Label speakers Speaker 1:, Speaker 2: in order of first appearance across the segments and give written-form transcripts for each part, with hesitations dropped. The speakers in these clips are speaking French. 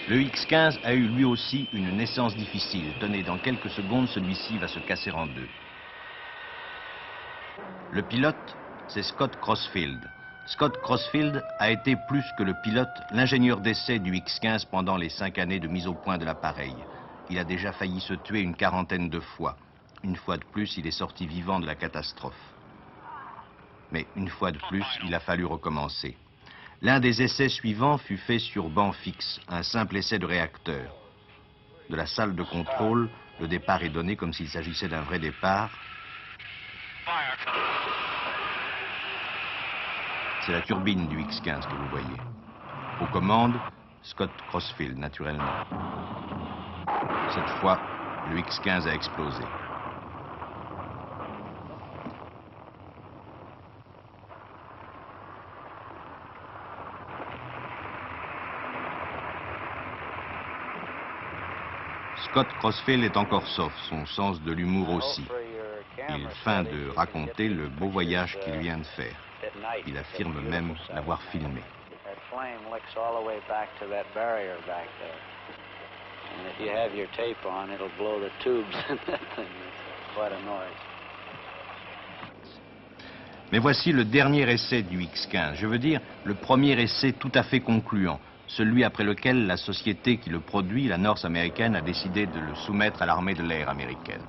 Speaker 1: Le X-15 a eu lui aussi une naissance difficile. Tenez, dans quelques secondes, celui-ci va se casser en deux. Le pilote, c'est Scott Crossfield. Scott Crossfield a été plus que le pilote, l'ingénieur d'essai du X-15 pendant les 5 années de mise au point de l'appareil. Il a déjà failli se tuer une quarantaine de fois. Une fois de plus, il est sorti vivant de la catastrophe. Mais une fois de plus, il a fallu recommencer. L'un des essais suivants fut fait sur banc fixe, un simple essai de réacteur. De la salle de contrôle, le départ est donné comme s'il s'agissait d'un vrai départ. C'est la turbine du X-15 que vous voyez. Aux commandes, Scott Crossfield, naturellement. Cette fois, le X-15 a explosé. Scott Crossfield est encore sauf, son sens de l'humour aussi. Il feint de raconter le beau voyage qu'il vient de faire. Il affirme même l'avoir filmé. Mais voici le dernier essai du X-15. Je veux dire, le premier essai tout à fait concluant. Celui après lequel la société qui le produit, la North American, a décidé de le soumettre à l'armée de l'air américaine.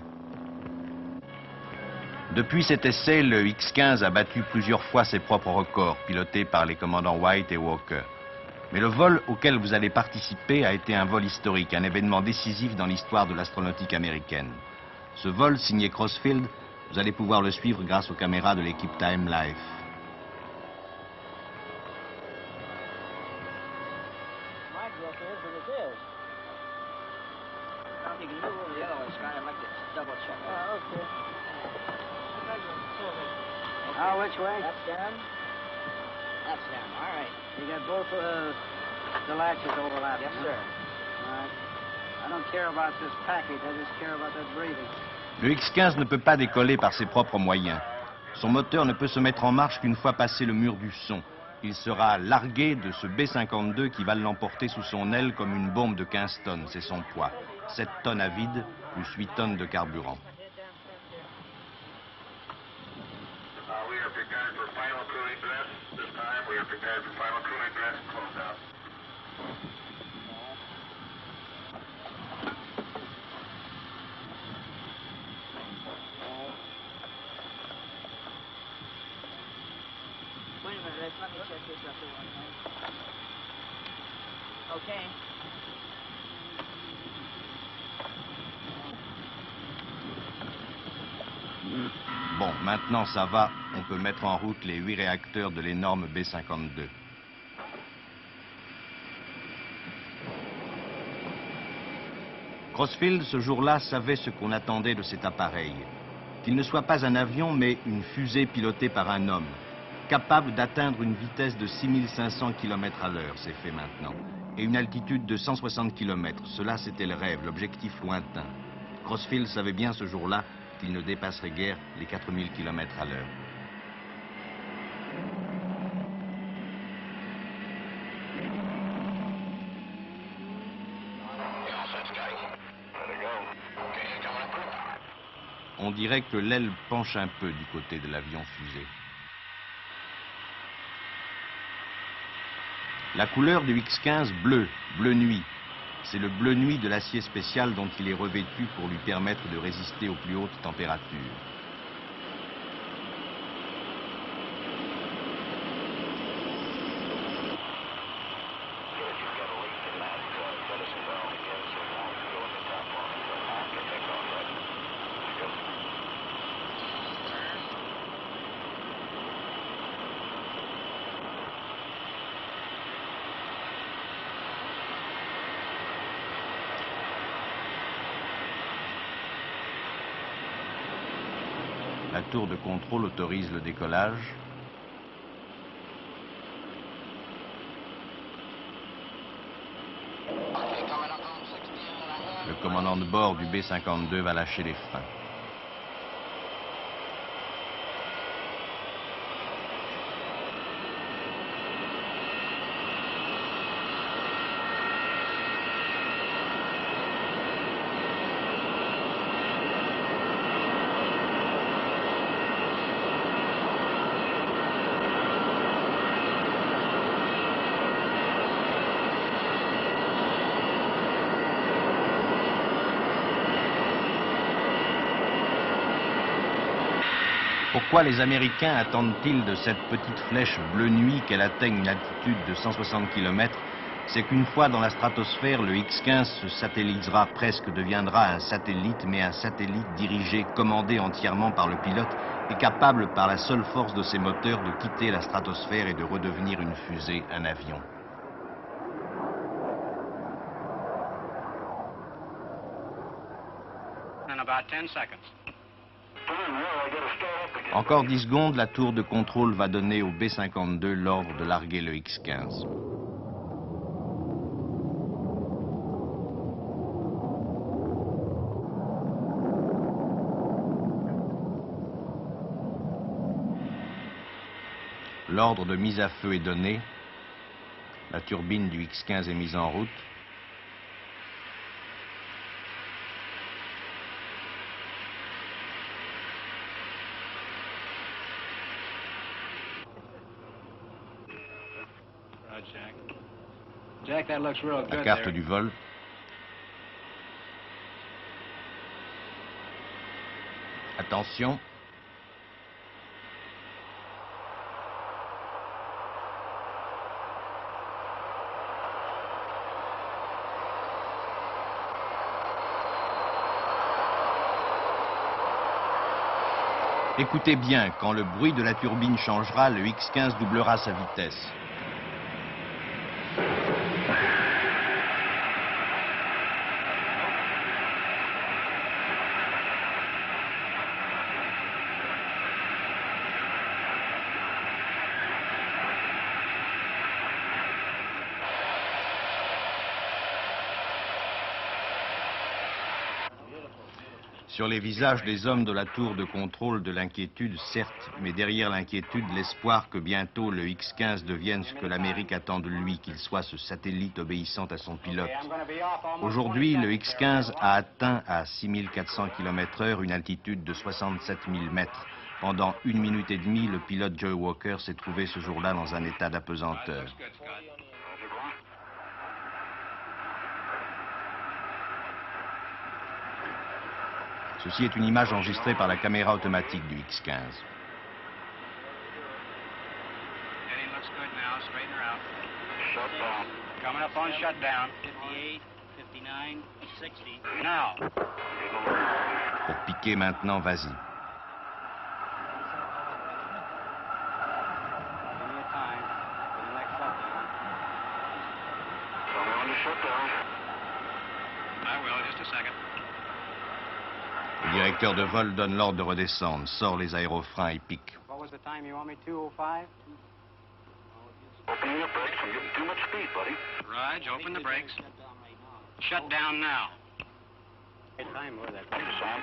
Speaker 1: Depuis cet essai, le X-15 a battu plusieurs fois ses propres records, piloté par les commandants White et Walker. Mais le vol auquel vous allez participer a été un vol historique, un événement décisif dans l'histoire de l'astronautique américaine. Ce vol, signé Crossfield, vous allez pouvoir le suivre grâce aux caméras de l'équipe Time Life.
Speaker 2: Oh, which way? That's down. That's down. All right. You got both the latches overlapping. Yes, sir. All right. I don't care about this package. I just care about that breathing.
Speaker 1: Le X-15 ne peut pas décoller par ses propres moyens. Son moteur ne peut se mettre en marche qu'une fois passé le mur du son. Il sera largué de ce B-52 qui va l'emporter sous son aile comme une bombe de 15 tonnes. C'est son poids. 7 tonnes à vide, plus 8 tonnes de carburant.
Speaker 2: Wait a minute, let me check this up here one minute. Okay.
Speaker 1: Bon, maintenant ça va, on peut mettre en route les 8 réacteurs de l'énorme B-52. Crossfield, ce jour-là, savait ce qu'on attendait de cet appareil. Qu'il ne soit pas un avion, mais une fusée pilotée par un homme, capable d'atteindre une vitesse de 6500 km à l'heure, c'est fait maintenant, et une altitude de 160 km. Cela, c'était le rêve, l'objectif lointain. Crossfield savait bien ce jour-là qu'il ne dépasserait guère les 4000 km à l'heure. On dirait que l'aile penche un peu du côté de l'avion fusée. La couleur du X-15 bleu, bleu nuit. C'est le bleu nuit de l'acier spécial dont il est revêtu pour lui permettre de résister aux plus hautes températures. La tour de contrôle autorise le décollage. Le commandant de bord du B-52 va lâcher les freins. Pourquoi les Américains attendent-ils de cette petite flèche bleue nuit qu'elle atteigne une altitude de 160 km? C'est qu'une fois dans la stratosphère, le X-15 se satellisera presque, deviendra un satellite, mais un satellite dirigé, commandé entièrement par le pilote et capable par la seule force de ses moteurs de quitter la stratosphère et de redevenir une fusée, un avion.
Speaker 2: In about 10 seconds.
Speaker 1: Encore 10 secondes, la tour de contrôle va donner au B-52 l'ordre de larguer le X-15. L'ordre de mise à feu est donné. La turbine du X-15 est mise en route.
Speaker 2: Jack, that looks real
Speaker 1: La
Speaker 2: good
Speaker 1: carte
Speaker 2: there.
Speaker 1: du vol. Attention. Écoutez bien, quand le bruit de la turbine changera, le X-15 doublera sa vitesse. Sur les visages des hommes de la tour de contrôle de l'inquiétude, certes, mais derrière l'inquiétude, l'espoir que bientôt le X-15 devienne ce que l'Amérique attend de lui, qu'il soit ce satellite obéissant à son pilote. Aujourd'hui, le X-15 a atteint à 6400 km/h une altitude de 67 000 mètres. Pendant 1 minute et demie, le pilote Joe Walker s'est trouvé ce jour-là dans un état d'apesanteur. Ceci est une image enregistrée par la caméra automatique du X-15.
Speaker 2: Heading looks good now. Straighten her out. Shutdown. Coming up on shutdown. 58, 59, 60. Now.
Speaker 1: Pour piquer maintenant, vas-y.
Speaker 2: Give me a time for the next shutdown.
Speaker 3: Coming on to shutdown.
Speaker 2: I will, just a second.
Speaker 1: Le directeur de vol donne l'ordre de redescendre, sort les aérofreins et pique.
Speaker 2: What was the time you want me? 2:05?
Speaker 3: Opening the brakes. I'm getting too much speed, buddy.
Speaker 2: Raj, open the brakes. Shut down now. What time was that?
Speaker 3: Sam.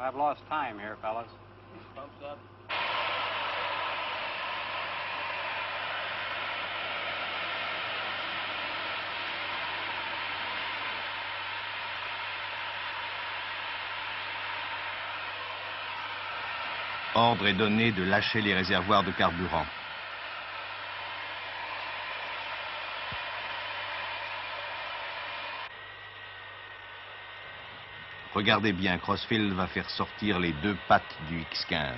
Speaker 2: I've lost time here, fellas. Pumps up.
Speaker 1: Ordre est donné de lâcher les réservoirs de carburant. Regardez bien, Crossfield va faire sortir les 2 pattes du X-15.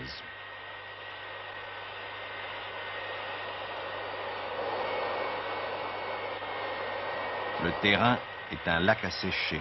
Speaker 1: Le terrain est un lac à sécher.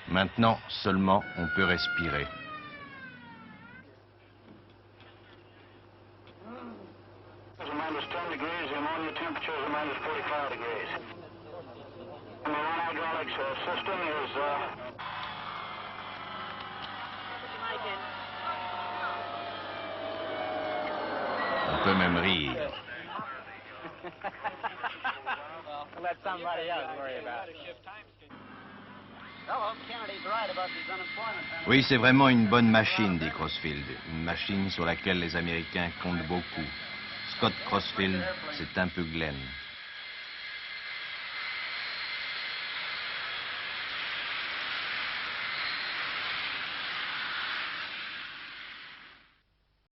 Speaker 1: Maintenant seulement on peut respirer.
Speaker 3: shows a minus 45 degrees. And the hydraulics system is...
Speaker 1: On peut même rire.
Speaker 2: Let somebody else worry about it. Hello, Kennedy's right about these unemployment benefits.
Speaker 1: Oui, c'est vraiment une bonne machine, dit Crossfield. Une machine sur laquelle les Américains comptent beaucoup. Scott Crossfield, c'est un peu Glenn.